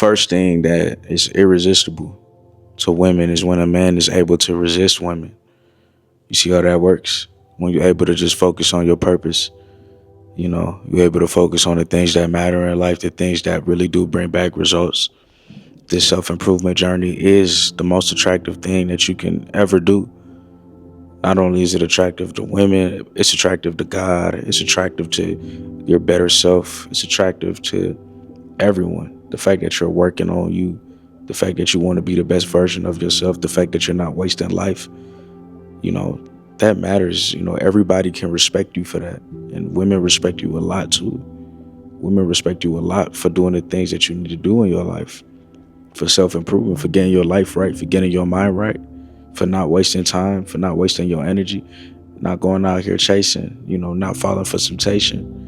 first thing that is irresistible to women is when a man is able to resist women. You see how that works? When you're able to just focus on your purpose, you're able to focus on the things that matter in life, the things that really do bring back results. This self-improvement journey is the most attractive thing that you can ever do. Not only is it attractive to women, it's attractive to God, it's attractive to your better self, it's attractive to everyone. The fact that you're working on you, the fact that you want to be the best version of yourself, the fact that you're not wasting life, you know, that matters. Everybody can respect you for that. And women respect you a lot too. Women respect you a lot for doing the things that you need to do in your life, for self-improvement, for getting your life right, for getting your mind right, for not wasting time, for not wasting your energy, not going out here chasing, not falling for temptation.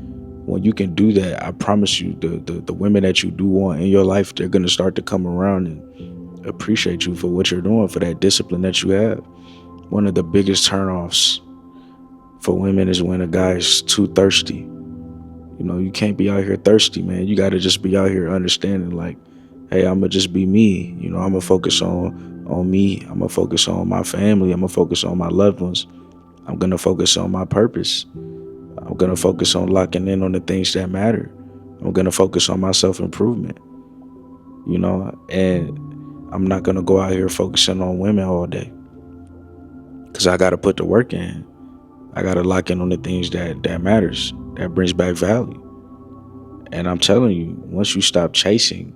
When you can do that, I promise you, the women that you do want in your life, they're going to start to come around and appreciate you for what you're doing, for that discipline that you have. One of the biggest turnoffs for women is when a guy is too thirsty. You can't be out here thirsty, man. You got to just be out here understanding, like, hey, I'm going to just be me. I'm going to focus on me. I'm going to focus on my family. I'm going to focus on my loved ones. I'm going to focus on my purpose. I'm going to focus on locking in on the things that matter. I'm going to focus on my self-improvement, and I'm not going to go out here focusing on women all day, because I got to put the work in. I got to lock in on the things that matters, that brings back value. And I'm telling you, once you stop chasing,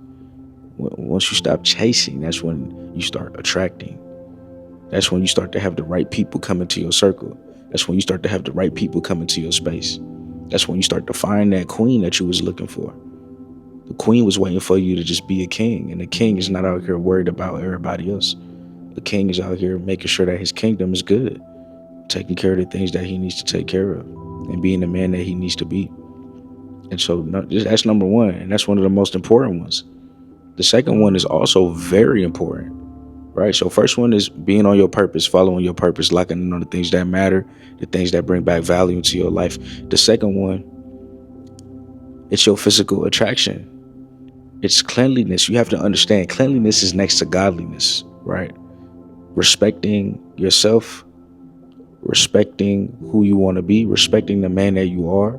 that's when you start attracting. That's when you start to have the right people come into your circle. That's when you start to have the right people come into your space. That's when you start to find that queen that you was looking for. The queen was waiting for you to just be a king. And the king is not out here worried about everybody else. The king is out here making sure that his kingdom is good, taking care of the things that he needs to take care of, and being the man that he needs to be. And so that's number one. And that's one of the most important ones. The second one is also very important. Right. So first one is being on your purpose, following your purpose, locking in on the things that matter, the things that bring back value into your life. The second one, it's your physical attraction. It's cleanliness. You have to understand cleanliness is next to godliness, right? Respecting yourself, respecting who you want to be, respecting the man that you are.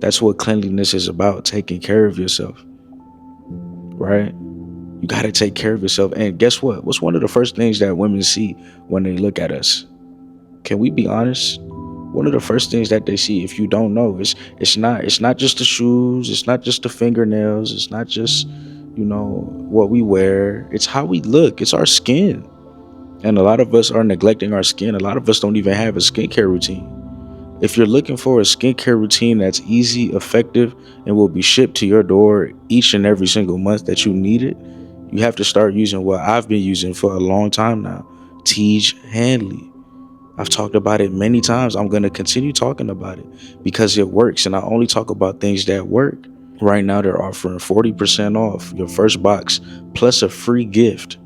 That's what cleanliness is about, taking care of yourself, right? You got to take care of yourself. And guess what? What's one of the first things that women see when they look at us? Can we be honest? One of the first things that they see, if you don't know, it's not just the shoes, it's not just the fingernails, it's not just, what we wear. It's how we look. It's our skin. And a lot of us are neglecting our skin. A lot of us don't even have a skincare routine. If you're looking for a skincare routine that's easy, effective, and will be shipped to your door each and every single month that you need it, you have to start using what I've been using for a long time now, Tej Hanley. I've talked about it many times. I'm going to continue talking about it because it works. And I only talk about things that work. Right now, they're offering 40% off your first box plus a free gift.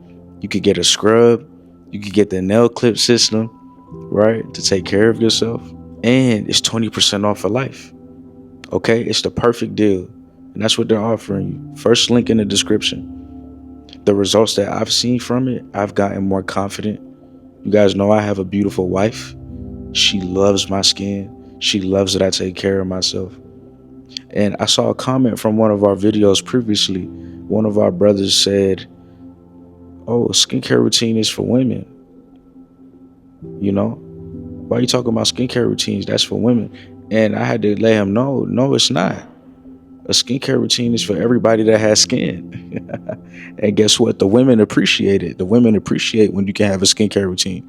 You could get a scrub. You could get the nail clip system, right, to take care of yourself. And it's 20% off for life. Okay, it's the perfect deal. And that's what they're offering you. First link in the description. The results that I've seen from it, I've gotten more confident. You guys know I have a beautiful wife. She loves my skin. She loves that I take care of myself. And I saw a comment from one of our videos previously. One of our brothers said, oh, skincare routine is for women. Why are you talking about skincare routines? That's for women. And I had to let him know, no, it's not. A skincare routine is for everybody that has skin. And guess what? The women appreciate it. The women appreciate when you can have a skincare routine.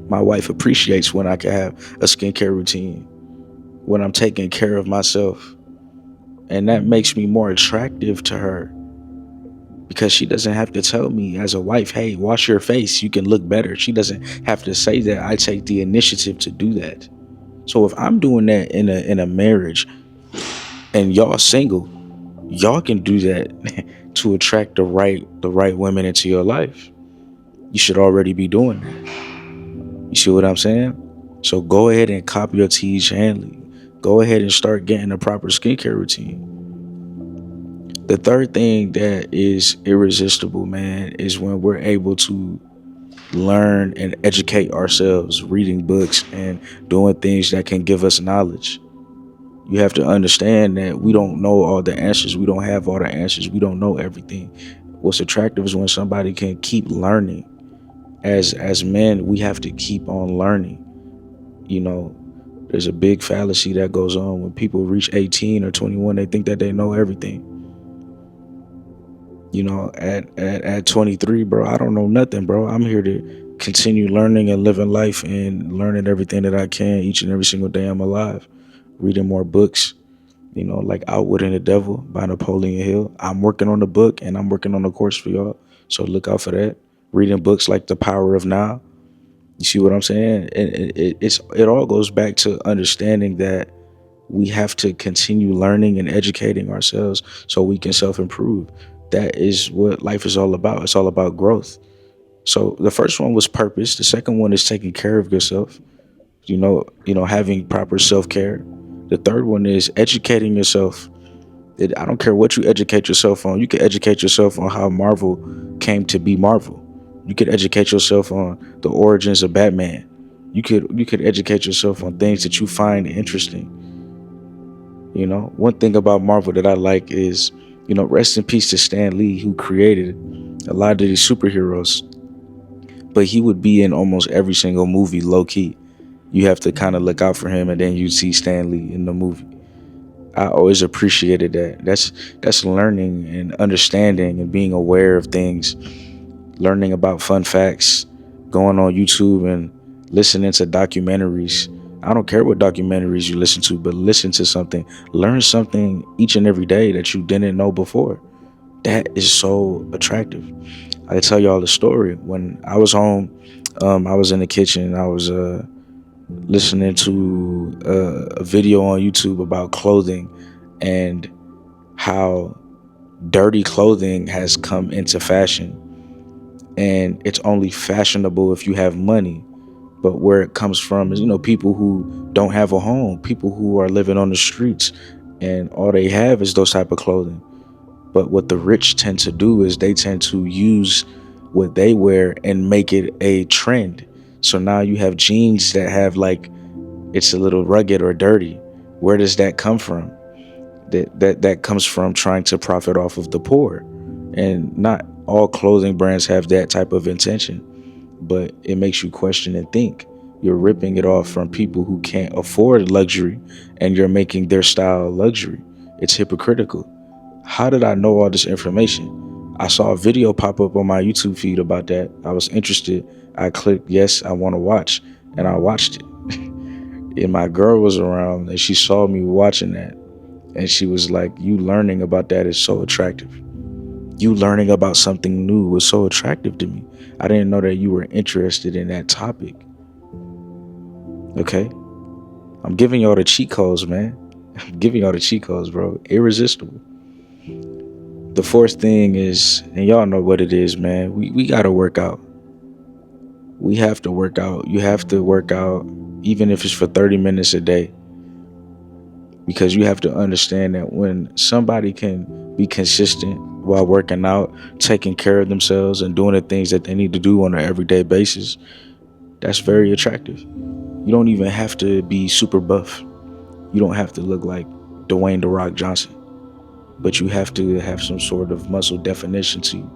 My wife appreciates when I can have a skincare routine, when I'm taking care of myself. And that makes me more attractive to her, because she doesn't have to tell me as a wife, hey, wash your face, you can look better. She doesn't have to say that. I take the initiative to do that. So if I'm doing that in a marriage and y'all single, y'all can do that to attract the right women into your life. You should already be doing that. You see what I'm saying? So go ahead and copy your Tej Hanley. Go ahead and start getting a proper skincare routine. The third thing that is irresistible, man, is when we're able to learn and educate ourselves, reading books and doing things that can give us knowledge. You have to understand that we don't know all the answers. We don't have all the answers. We don't know everything. What's attractive is when somebody can keep learning. As men, we have to keep on learning. You know, there's a big fallacy that goes on when people reach 18 or 21, they think that they know everything. You know, at 23, bro, I don't know nothing, bro. I'm here to continue learning and living life and learning everything that I can each and every single day I'm alive. Reading more books, like Outwitting the Devil by Napoleon Hill. I'm working on the book and I'm working on the course for y'all. So look out for that. Reading books like The Power of Now. You see what I'm saying? And it all goes back to understanding that we have to continue learning and educating ourselves so we can self-improve. That is what life is all about. It's all about growth. So the first one was purpose. The second one is taking care of yourself. Having proper self-care. The third one is educating yourself. I don't care what you educate yourself on. You can educate yourself on how Marvel came to be Marvel. You could educate yourself on the origins of Batman. You could educate yourself on things that you find interesting. One thing about Marvel that I like is, rest in peace to Stan Lee, who created a lot of these superheroes. But he would be in almost every single movie low key. You have to kind of look out for him, and then you see Stan Lee in the movie. I always appreciated that. That's learning and understanding and being aware of things, learning about fun facts, going on YouTube and listening to documentaries. I don't care what documentaries you listen to, but listen to something, learn something each and every day that you didn't know before. That is so attractive. I can tell y'all the story. When I was home, I was in the kitchen. I was listening to a video on YouTube about clothing and how dirty clothing has come into fashion. And it's only fashionable if you have money. But where it comes from is, people who don't have a home, people who are living on the streets, and all they have is those type of clothing. But what the rich tend to do is they tend to use what they wear and make it a trend. So now you have jeans that have it's a little rugged or dirty. Where does that come from? That comes from trying to profit off of the poor. And not all clothing brands have that type of intention, but it makes you question and think. You're ripping it off from people who can't afford luxury, and you're making their style luxury. It's hypocritical. How did I know all this information? I saw a video pop up on my YouTube feed about that. I was interested. I clicked yes, I want to watch, and I watched it. And my girl was around and she saw me watching that, and she was like, you learning about that is so attractive. You learning about something new was so attractive to me. I didn't know that you were interested in that topic. Okay? I'm giving y'all the cheat codes, man. I'm giving y'all the cheat codes, bro. Irresistible. The fourth thing is, and y'all know what it is, man. We got to work out. We have to work out. You have to work out, even if it's for 30 minutes a day. Because you have to understand that when somebody can be consistent while working out, taking care of themselves, and doing the things that they need to do on an everyday basis, that's very attractive. You don't even have to be super buff. You don't have to look like Dwayne "The Rock" Johnson. But you have to have some sort of muscle definition to you.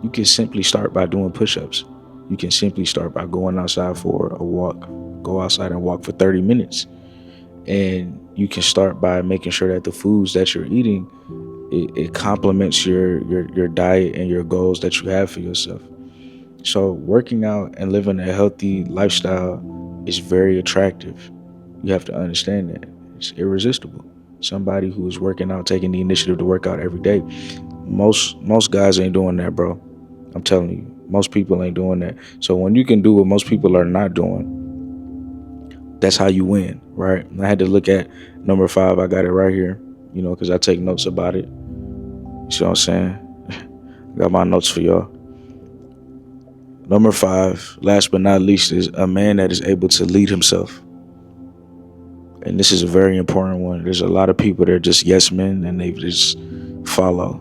You can simply start by doing push-ups. You can simply start by going outside for a walk. Go outside and walk for 30 minutes. And you can start by making sure that the foods that you're eating, it complements your diet and your goals that you have for yourself. So working out and living a healthy lifestyle is very attractive. You have to understand that. It's irresistible. Somebody who is working out, taking the initiative to work out every day. Most guys ain't doing that, bro. I'm telling you, most people ain't doing that. So when you can do what most people are not doing, that's how you win, right? I had to look at number 5. I got it right here, because I take notes about it. You see what I'm saying? Got my notes for y'all. Number 5, last but not least, is a man that is able to lead himself. And this is a very important one. There's a lot of people that are just yes men and they just follow.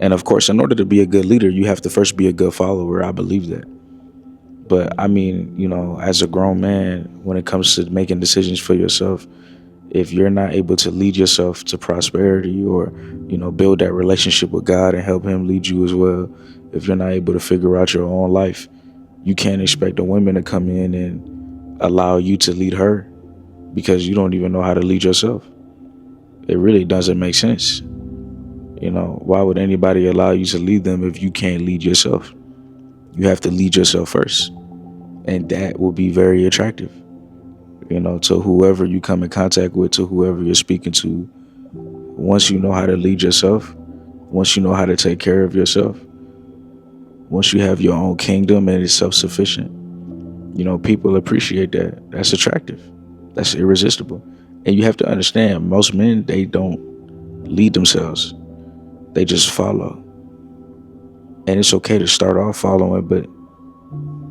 And of course, in order to be a good leader, you have to first be a good follower. I believe that. But I mean, as a grown man, when it comes to making decisions for yourself, if you're not able to lead yourself to prosperity, or build that relationship with God and help him lead you as well, if you're not able to figure out your own life, you can't expect a woman to come in and allow you to lead her, because you don't even know how to lead yourself. It really doesn't make sense. Why would anybody allow you to lead them if you can't lead yourself? You have to lead yourself first, and that will be very attractive, to whoever you come in contact with, to whoever you're speaking to. Once you know how to lead yourself, once you know how to take care of yourself, once you have your own kingdom and it's self-sufficient, people appreciate that. That's attractive. That's irresistible. And you have to understand, most men, they don't lead themselves. They just follow. And it's okay to start off following, but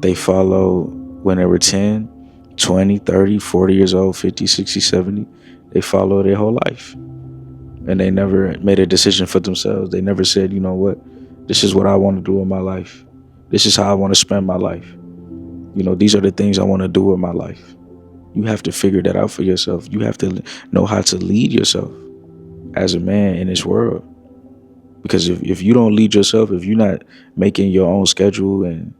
they follow when they were 10, 20, 30, 40 years old, 50, 60, 70. They follow their whole life. And they never made a decision for themselves. They never said, you know what, this is what I want to do in my life. This is how I want to spend my life. These are the things I want to do with my life. You have to figure that out for yourself. You have to know how to lead yourself as a man in this world. Because if you don't lead yourself, if you're not making your own schedule and,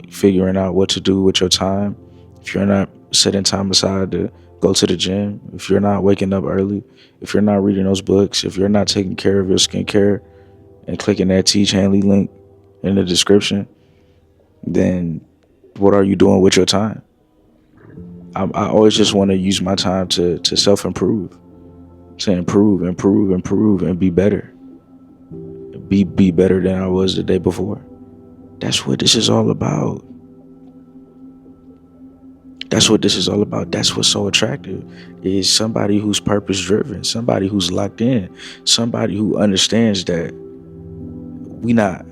figuring out what to do with your time, if you're not setting time aside to go to the gym, if you're not waking up early, if you're not reading those books, if you're not taking care of your skincare and clicking that Teach Hanley link in the description, then what are you doing with your time? I always just want to use my time to self-improve, to improve, and be better. Be better than I was the day before. That's what this is all about. That's what this is all about. That's what's so attractive, is somebody who's purpose driven, somebody who's locked in, somebody who understands that we not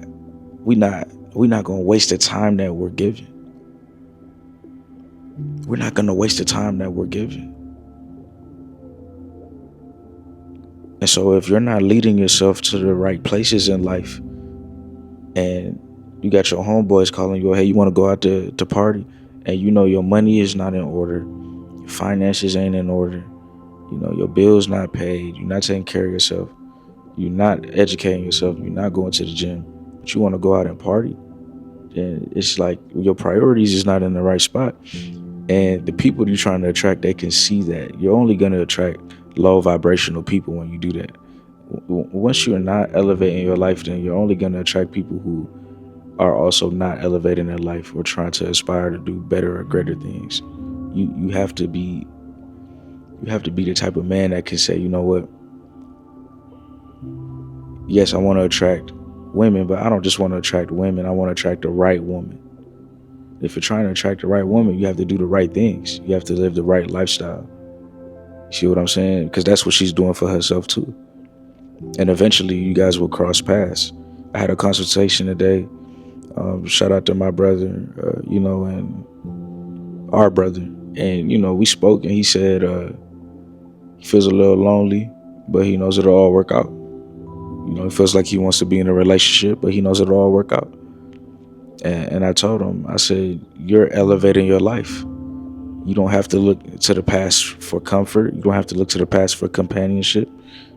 gonna waste the time that we're given. We're not gonna waste the time that we're given. And so if you're not leading yourself to the right places in life, and you got your homeboys calling you, hey, you want to go out to party, and your money is not in order, your finances ain't in order, your bills not paid, you're not taking care of yourself, you're not educating yourself, you're not going to the gym, but you want to go out and party, then it's like your priorities is not in the right spot. And the people you're trying to attract, they can see that. You're only going to attract low vibrational people when you do that. Once you're not elevating your life, then you're only going to attract people who are also not elevating their life or trying to aspire to do better or greater things. You have to be the type of man that can say, you know what, yes, I want to attract women, but I don't just want to attract women. I want to attract the right woman. If you're trying to attract the right woman, you have to do the right things. You have to live the right lifestyle. See what I'm saying? Because that's what she's doing for herself too. And eventually you guys will cross paths. I had a consultation today. Shout out to my brother, and our brother. And, we spoke, and he said he feels a little lonely, but he knows it'll all work out. He feels like he wants to be in a relationship, but he knows it'll all work out. And I told him, I said, you're elevating your life. You don't have to look to the past for comfort. You don't have to look to the past for companionship.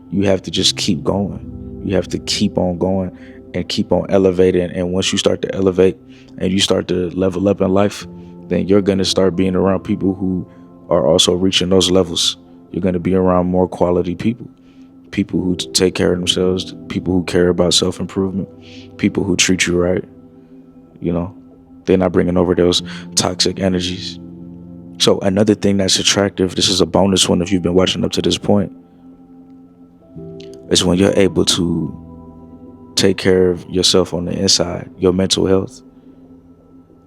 You have to just keep going. You have to keep on going and keep on elevating. And once you start to elevate and you start to level up in life, then you're going to start being around people who are also reaching those levels. You're going to be around more quality people. People who take care of themselves, people who care about self-improvement, people who treat you right. They're not bringing over those toxic energies. So another thing that's attractive, this is a bonus one if you've been watching up to this point, is when you're able to take care of yourself on the inside, your mental health.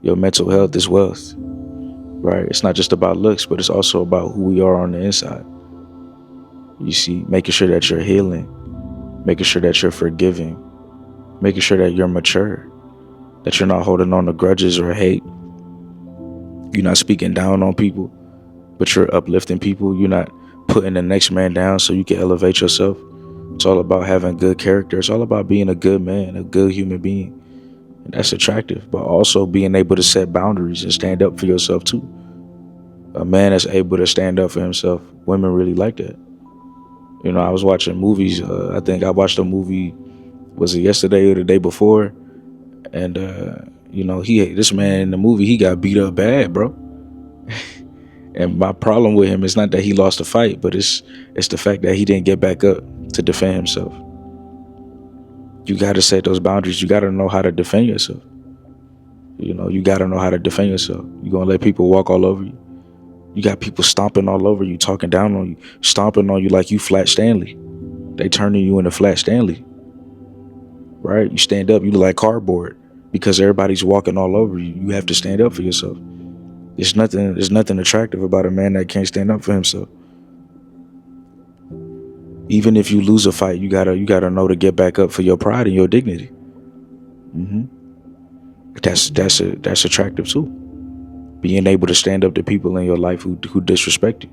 Your mental health is wealth, right? It's not just about looks, but it's also about who we are on the inside. You see, making sure that you're healing, making sure that you're forgiving, making sure that you're mature, that you're not holding on to grudges or hate. You're not speaking down on people, but you're uplifting people. You're not putting the next man down so you can elevate yourself, It's all about having good character. It's all about being a good man, a good human being. And that's attractive, but also being able to set boundaries and stand up for yourself too. A man that's able to stand up for himself, women really like that. You know, I was watching movies. I think I watched a movie, was it yesterday or the day before? And you know, this man in the movie, he got beat up bad, bro. And my problem with him is not that he lost the fight, but it's the fact that he didn't get back up to defend himself. You got to set those boundaries. You got to know how to defend yourself. You know, you got to know how to defend yourself. You gonna let people walk all over you? You got people stomping all over you, talking down on you, stomping on you like you Flat Stanley. They turning you into Flat Stanley, right? You stand up, you look like cardboard because everybody's walking all over you. You have to stand up for yourself. There's nothing attractive about a man that can't stand up for himself. Even if you lose a fight, you gotta know to get back up for your pride and your dignity. hmm That's attractive too. Being able to stand up to people in your life who disrespect you,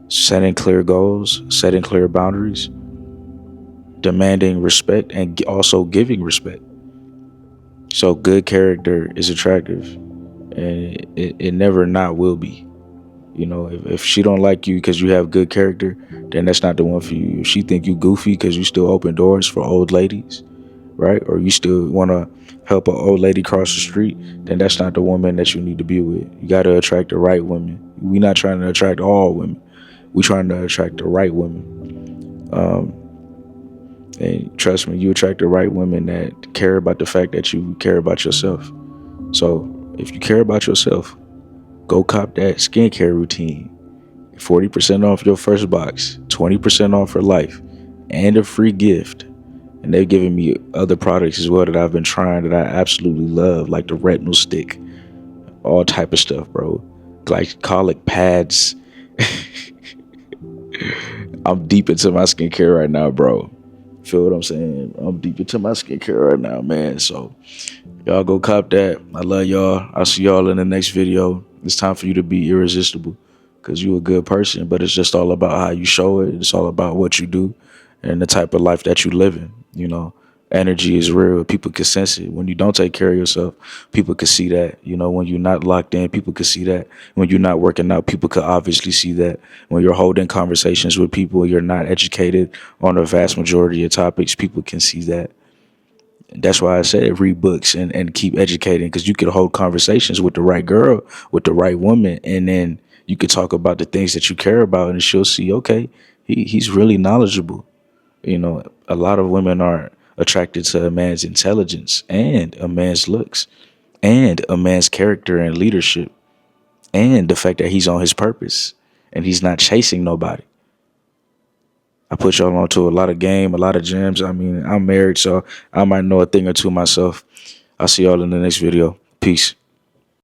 setting clear goals, setting clear boundaries, demanding respect, and also giving respect. So good character is attractive, and it never not will be. You know, if she don't like you because you have good character, then that's not the one for you. If she think you goofy because you still open doors for old ladies, right? Or you still want to help an old lady cross the street, then that's not the woman that you need to be with. You got to attract the right women. We're not trying to attract all women. We're trying to attract the right women. And trust me, you attract the right women that care about the fact that you care about yourself. So if you care about yourself, go cop that skincare routine. 40% off your first box, 20% off for life, and a free gift. And they've given me other products as well that I've been trying that I absolutely love, like the retinal stick, all type of stuff, bro. Glycolic pads. I'm deep into my skincare right now, bro. Feel what I'm saying? I'm deep into my skincare right now, man. So y'all go cop that. I love y'all. I'll see y'all in the next video. It's time for you to be irresistible because you're a good person, but it's just all about how you show it. It's all about what you do and the type of life that you live in. You know, energy is real. People can sense it. When you don't take care of yourself, people can see that. You know, when you're not locked in, people can see that. When you're not working out, people could obviously see that. When you're holding conversations with people, you're not educated on the vast majority of topics, people can see that. That's why I said read books and keep educating, because you could hold conversations with the right girl, with the right woman, and then you could talk about the things that you care about, and she'll see, okay, he's really knowledgeable. You know, a lot of women are attracted to a man's intelligence and a man's looks and a man's character and leadership and the fact that he's on his purpose and he's not chasing nobody. I put y'all onto a lot of game, a lot of gems. I mean, I'm married, so I might know a thing or two myself. I'll see y'all in the next video. Peace.